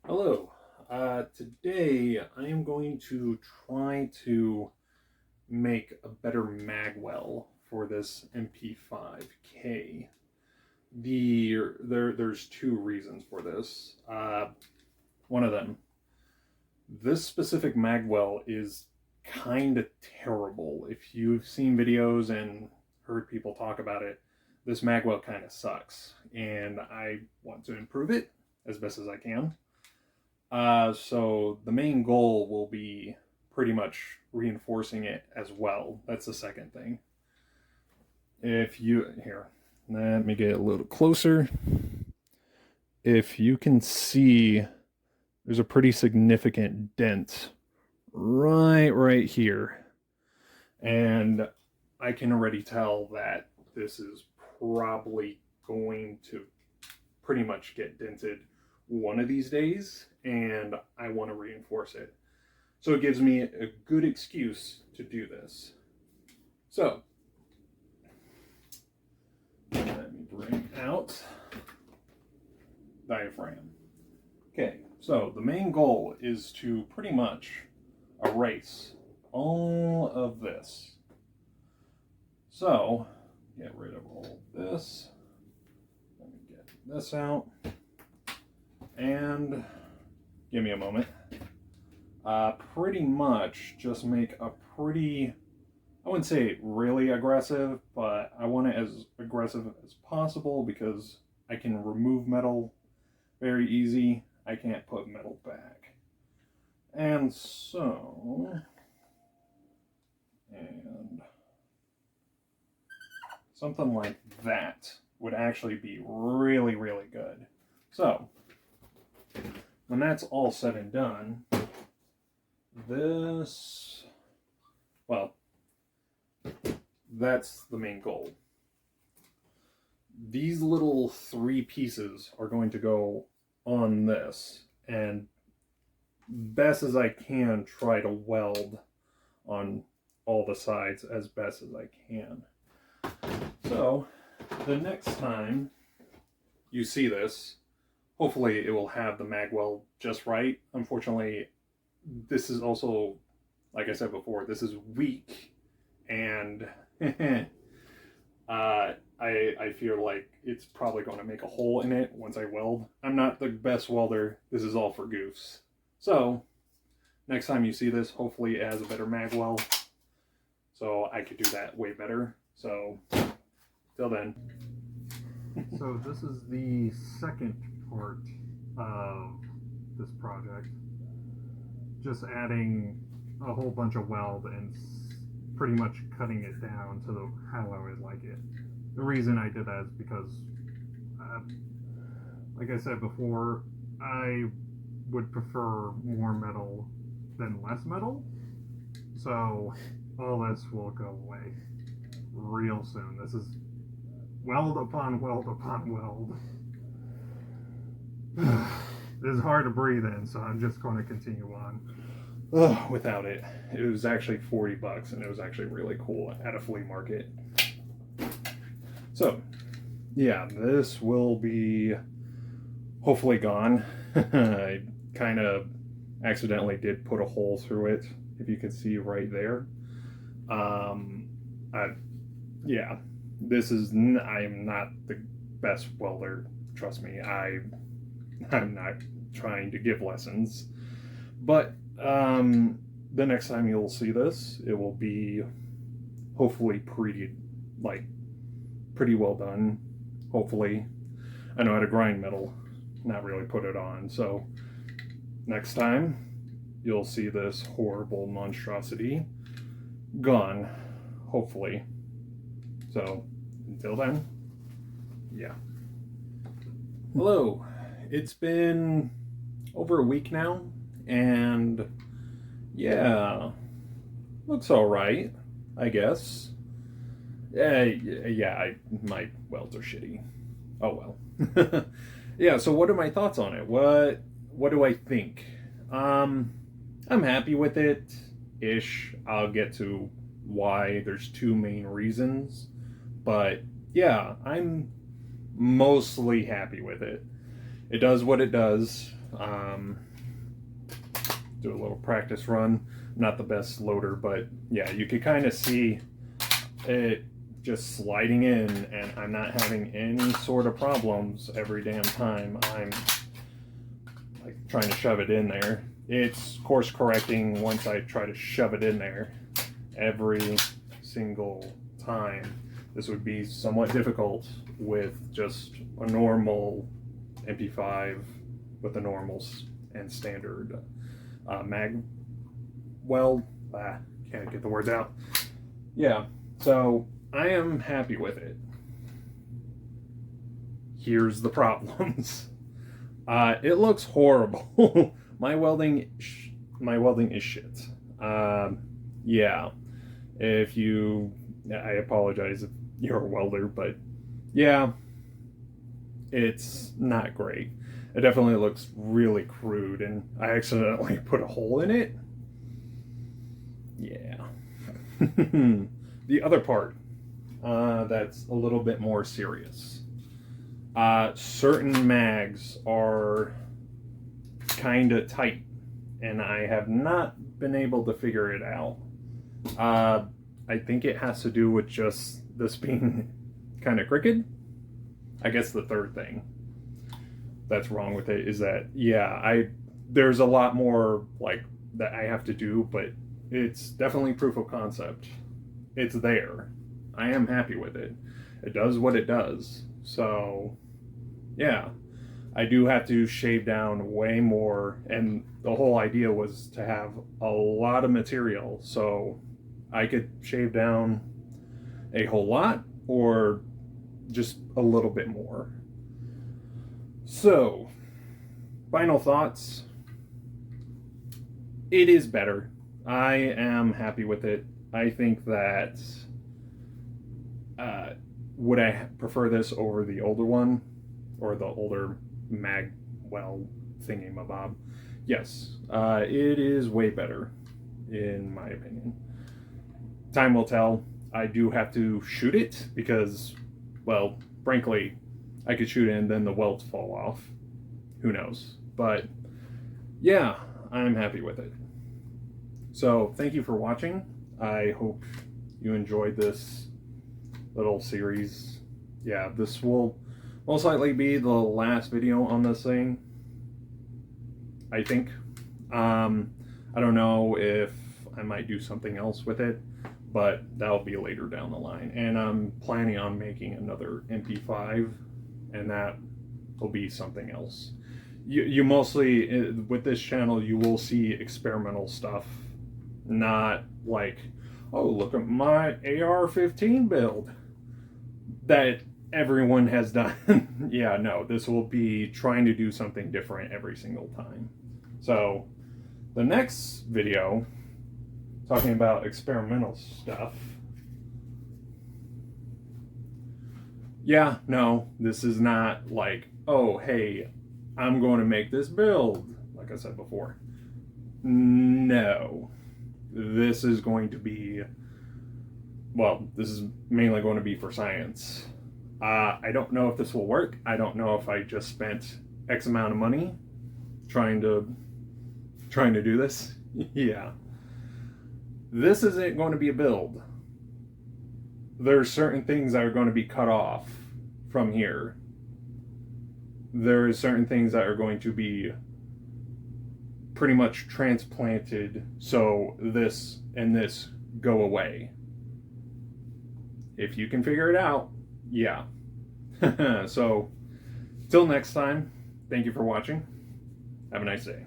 Hello. Today I am going to try to make a better Magwell for this mp5k. There's two reasons for this. One of them, this specific Magwell is kind of terrible. If you've seen videos and heard people talk about it, this Magwell kind of sucks, and I want to improve it as best as I can. So the main goal will be pretty much reinforcing it as well. That's the second thing. Here, let me get a little closer. If you can see, there's a pretty significant dent right here. And I can already tell that this is probably going to pretty much get dented one of these days, and I want to reinforce it. So it gives me a good excuse to do this. So, let me bring out diaphragm. Okay, so the main goal is to pretty much erase all of this. So, get rid of all this. Let me get this out. And give me a moment. Pretty much just make a pretty, I wouldn't say really aggressive, but I want it as aggressive as possible because I can remove metal very easy. I can't put metal back. And so, and something like that would actually be really, really good. So, when that's all said and done, that's the main goal. These little three pieces are going to go on this, and best as I can try to weld on all the sides as best as I can. So, the next time you see this, hopefully it will have the Magwell just right. Unfortunately, this is also, like I said before, this is weak, and I feel like it's probably going to make a hole in it once I weld. I'm not the best welder. This is all for goofs. So, next time you see this, hopefully it has a better Magwell, so I could do that way better. So, till then. So this is the second part of this project. Just adding a whole bunch of weld and pretty much cutting it down to how I would like it. The reason I did that is because, like I said before, I would prefer more metal than less metal. So all this will go away real soon. This is weld upon weld upon weld. It is hard to breathe in, so I'm just going to continue on. Without it. It was actually $40, and it was actually really cool at a flea market. So, yeah, this will be hopefully gone. I kind of accidentally did put a hole through it, if you could see right there. Yeah, I am not the best welder, trust me. I'm not trying to give lessons, but the next time you'll see this, it will be hopefully pretty well done. Hopefully, I know how to grind metal, not really put it on. So next time you'll see this horrible monstrosity gone, hopefully. So until then, yeah. Hello. It's been over a week now, and yeah, looks all right, I guess. My welds are shitty. Oh well. Yeah. So, what are my thoughts on it? What do I think? I'm happy with it, ish. I'll get to why. There's two main reasons, but yeah, I'm mostly happy with it. It does what it does. Do a little practice run. Not the best loader, but yeah, you could kind of see it just sliding in, and I'm not having any sort of problems every damn time I'm like trying to shove it in there. It's course correcting once I try to shove it in there every single time. This would be somewhat difficult with just a normal MP5 with the normals and standard Magwell. Can't get the words out. Yeah, so I am happy with it. Here's the problems. It looks horrible. my welding is shit. Yeah, I apologize if you're a welder, but yeah, it's not great. It definitely looks really crude, and I accidentally put a hole in it. Yeah. The other part, that's a little bit more serious. Certain mags are kind of tight, and I have not been able to figure it out. I think it has to do with just this being kind of crooked. I guess the third thing that's wrong with it is that, yeah, there's a lot more like that I have to do, but it's definitely proof of concept. It's there. I am happy with it. It does what it does. So, yeah, I do have to shave down way more, and the whole idea was to have a lot of material, so I could shave down a whole lot or just a little bit more. So, final thoughts. It is better. I am happy with it. I think that would I prefer this over the older one, or the older Magwell thingy-mabob? Yes, it is way better, in my opinion. Time will tell. I do have to shoot it because, well, frankly, I could shoot it and then the welds fall off. Who knows? But yeah, I'm happy with it. So thank you for watching. I hope you enjoyed this little series. Yeah, this will most likely be the last video on this thing, I think. I don't know if I might do something else with it, but that'll be later down the line. And I'm planning on making another MP5, and that will be something else. You mostly, with this channel, you will see experimental stuff, not like, oh, look at my AR-15 build that everyone has done. Yeah, no, this will be trying to do something different every single time. So the next video, talking about experimental stuff. Yeah, no, this is not like, oh, hey, I'm going to make this build, like I said before. No, this is going to be, well, this is mainly going to be for science. I don't know if this will work. I don't know if I just spent X amount of money trying to do this. Yeah. This isn't going to be a build. There's certain things that are going to be cut off from here. There are certain things that are going to be pretty much transplanted, so this and this go away. If you can figure it out, yeah. So, till next time, thank you for watching. Have a nice day.